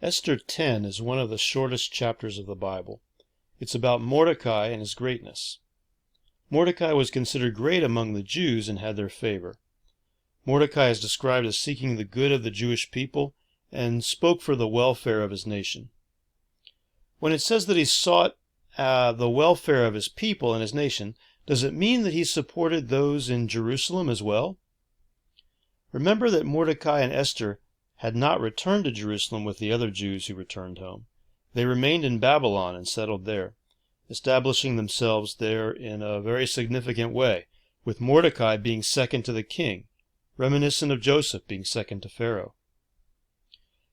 Esther 10 is one of the shortest chapters of the Bible. It's about Mordecai and his greatness. Mordecai was considered great among the Jews and had their favor. Mordecai is described as seeking the good of the Jewish people and spoke for the welfare of his nation. When it says that he sought the welfare of his people and his nation, does it mean that he supported those in Jerusalem as well? Remember that Mordecai and Esther had not returned to Jerusalem with the other Jews who returned home. They remained in Babylon and settled there, establishing themselves there in a very significant way, with Mordecai being second to the king, reminiscent of Joseph being second to Pharaoh.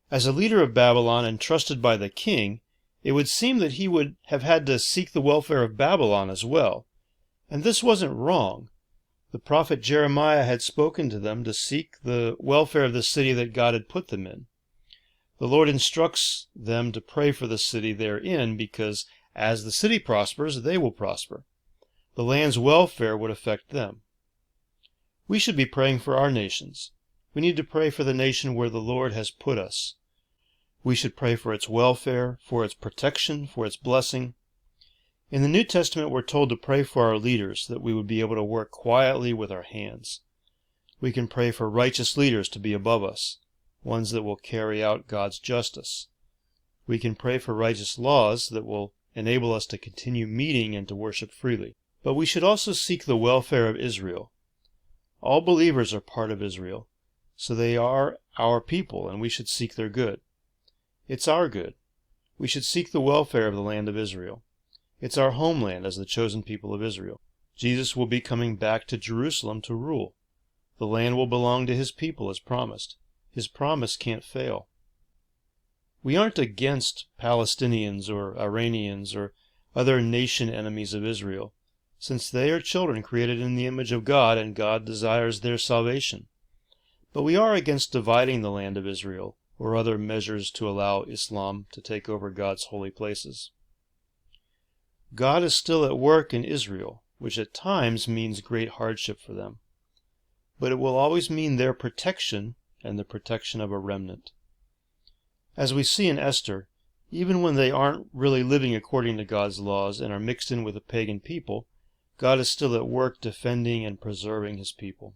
As a leader of Babylon and trusted by the king, it would seem that he would have had to seek the welfare of Babylon as well. And this wasn't wrong. The prophet Jeremiah had spoken to them to seek the welfare of the city that God had put them in. The Lord instructs them to pray for the city they're in because as the city prospers, they will prosper. The land's welfare would affect them. We should be praying for our nations. We need to pray for the nation where the Lord has put us. We should pray for its welfare, for its protection, for its blessing. In the New Testament, we're told to pray for our leaders, that we would be able to work quietly with our hands. We can pray for righteous leaders to be above us, ones that will carry out God's justice. We can pray for righteous laws that will enable us to continue meeting and to worship freely. But we should also seek the welfare of Israel. All believers are part of Israel, so they are our people, and we should seek their good. It's our good. We should seek the welfare of the land of Israel. It's our homeland as the chosen people of Israel. Jesus will be coming back to Jerusalem to rule. The land will belong to his people as promised. His promise can't fail. We aren't against Palestinians or Iranians or other nation enemies of Israel, since they are children created in the image of God and God desires their salvation. But we are against dividing the land of Israel or other measures to allow Islam to take over God's holy places. God is still at work in Israel, which at times means great hardship for them. But it will always mean their protection and the protection of a remnant. As we see in Esther, even when they aren't really living according to God's laws and are mixed in with a pagan people, God is still at work defending and preserving his people.